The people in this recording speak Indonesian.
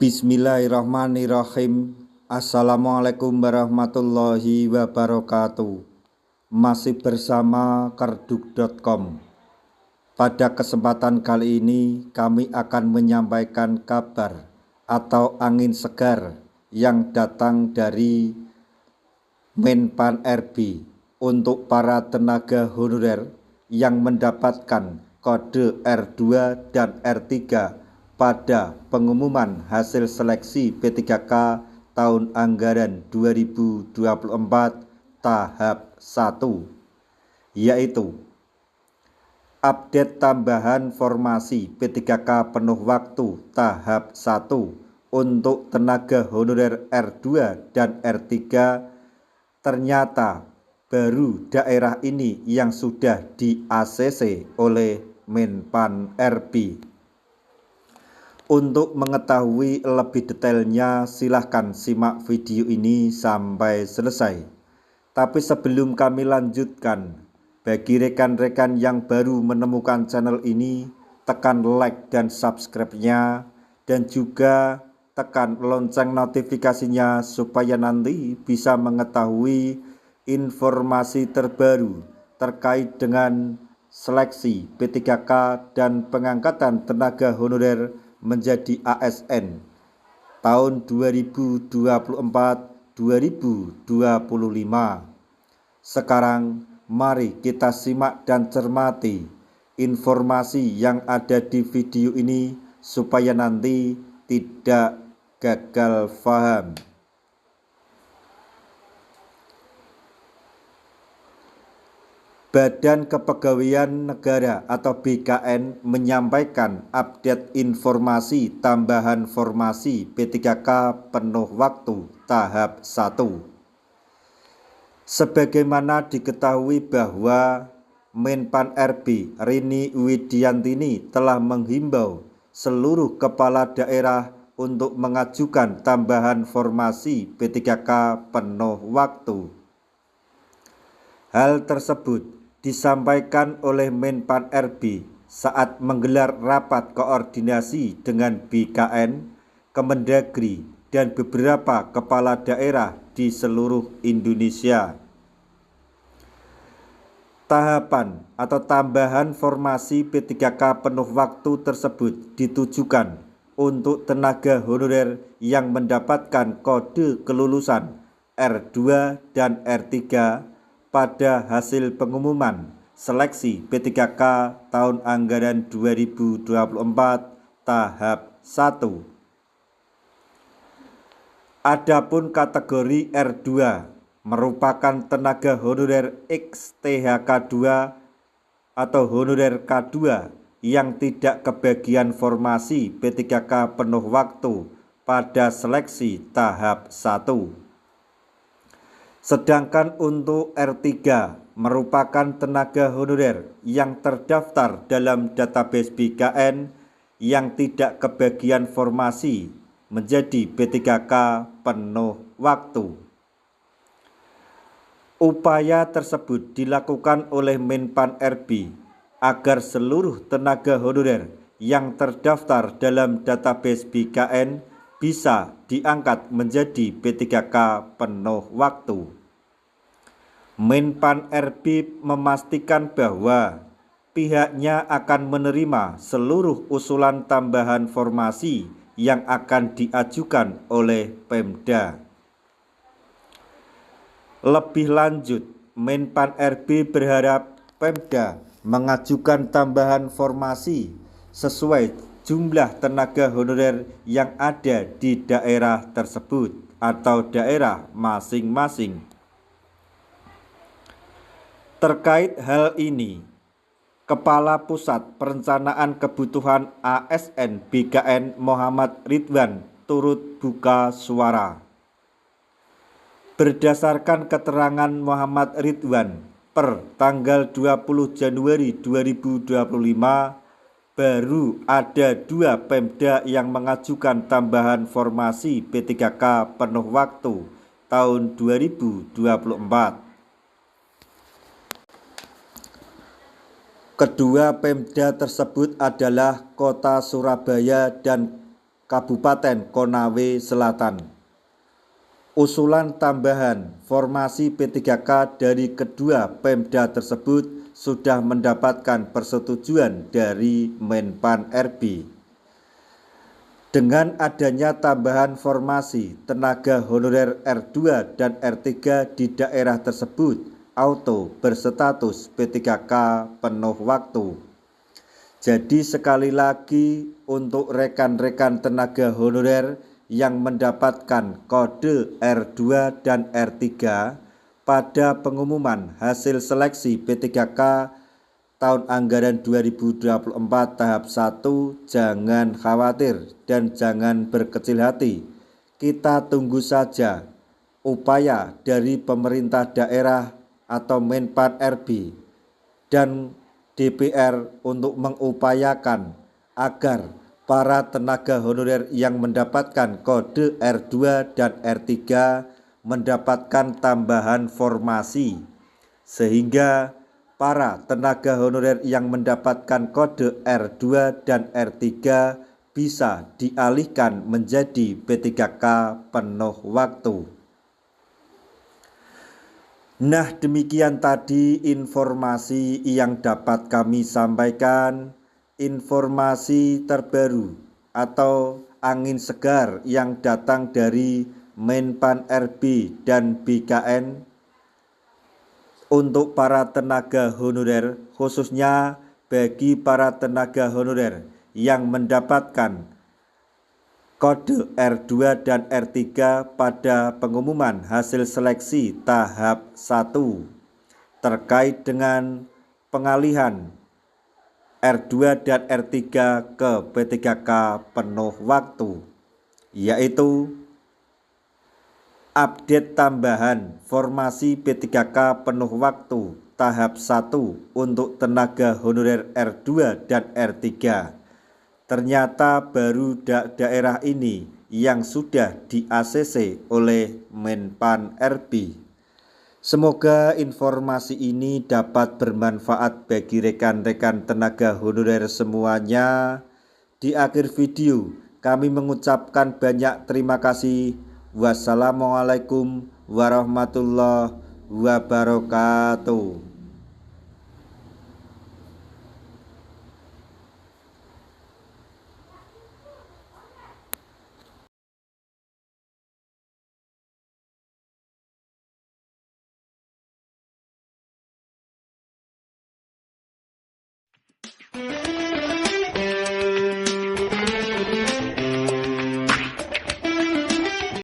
Bismillahirrahmanirrahim. Assalamualaikum warahmatullahi wabarakatuh. Masih bersama kerduk.com. Pada kesempatan kali ini kami akan menyampaikan kabar atau angin segar yang datang dari Menpan RB untuk para tenaga honorer yang mendapatkan kode R2 dan R3 pada pengumuman hasil seleksi P3K tahun anggaran 2024 tahap 1, yaitu update tambahan formasi P3K penuh waktu tahap 1 untuk tenaga honorer R2 dan R3. Ternyata baru daerah ini yang sudah di-ACC oleh Menpan RB. Untuk mengetahui lebih detailnya silahkan simak video ini sampai selesai. Tapi sebelum kami lanjutkan, bagi rekan-rekan yang baru menemukan channel ini, tekan like dan subscribe-nya, dan juga tekan lonceng notifikasinya supaya nanti bisa mengetahui informasi terbaru terkait dengan seleksi P3K dan pengangkatan tenaga honorer menjadi ASN tahun 2024-2025. Sekarang mari kita simak dan cermati informasi yang ada di video ini supaya nanti tidak gagal paham. Badan Kepegawaian Negara atau BKN menyampaikan update informasi tambahan formasi P3K penuh waktu tahap 1. Sebagaimana diketahui bahwa Menpan RB Rini Widiantini telah menghimbau seluruh kepala daerah untuk mengajukan tambahan formasi P3K penuh waktu. Hal tersebut disampaikan oleh Menpan RB saat menggelar rapat koordinasi dengan BKN, Kemendagri, dan beberapa kepala daerah di seluruh Indonesia. Tahapan atau tambahan formasi P3K penuh waktu tersebut ditujukan untuk tenaga honorer yang mendapatkan kode kelulusan R2 dan R3 pada hasil pengumuman seleksi P3K tahun anggaran 2024 tahap 1. Adapun kategori R2 merupakan tenaga honorer XTHK2 atau honorer K2 yang tidak kebagian formasi P3K penuh waktu pada seleksi tahap 1. Sedangkan untuk R3 merupakan tenaga honorer yang terdaftar dalam database BKN yang tidak kebagian formasi menjadi P3K penuh waktu. Upaya tersebut dilakukan oleh Menpan RB agar seluruh tenaga honorer yang terdaftar dalam database BKN bisa diangkat menjadi P3K penuh waktu. Menpan RB memastikan bahwa pihaknya akan menerima seluruh usulan tambahan formasi yang akan diajukan oleh Pemda. Lebih lanjut, Menpan RB berharap Pemda mengajukan tambahan formasi sesuai jumlah tenaga honorer yang ada di daerah tersebut atau daerah masing-masing. Terkait hal ini, Kepala Pusat Perencanaan Kebutuhan ASN BKN Muhammad Ridwan turut buka suara. Berdasarkan keterangan Muhammad Ridwan, per tanggal 20 Januari 2025, baru ada 2 Pemda yang mengajukan tambahan formasi P3K penuh waktu tahun 2024. Kedua Pemda tersebut adalah Kota Surabaya dan Kabupaten Konawe Selatan. Usulan tambahan formasi P3K dari kedua Pemda tersebut sudah mendapatkan persetujuan dari Menpan RB. Dengan adanya tambahan formasi tenaga honorer R2 dan R3 di daerah tersebut auto berstatus P3K penuh waktu. Jadi sekali lagi untuk rekan-rekan tenaga honorer yang mendapatkan kode R2 dan R3 pada pengumuman hasil seleksi P3K tahun anggaran 2024 tahap 1, jangan khawatir dan jangan berkecil hati. Kita tunggu saja upaya dari pemerintah daerah atau Menpan RB dan DPR untuk mengupayakan agar para tenaga honorer yang mendapatkan kode R2 dan R3 mendapatkan tambahan formasi, sehingga para tenaga honorer yang mendapatkan kode R2 dan R3 bisa dialihkan menjadi P3K penuh waktu. Nah, demikian tadi informasi yang dapat kami sampaikan. Informasi terbaru atau angin segar yang datang dari Menpan RB dan BKN untuk para tenaga honorer, khususnya bagi para tenaga honorer yang mendapatkan kode R2 dan R3 pada pengumuman hasil seleksi tahap 1 terkait dengan pengalihan R2 dan R3 ke P3K penuh waktu, yaitu update tambahan formasi P3K penuh waktu tahap 1 untuk tenaga honorer R2 dan R3. Ternyata baru daerah ini yang sudah di-ACC oleh Menpan RB. Semoga informasi ini dapat bermanfaat bagi rekan-rekan tenaga honorer semuanya. Di akhir video, kami mengucapkan banyak terima kasih. Wassalamualaikum warahmatullahi wabarakatuh.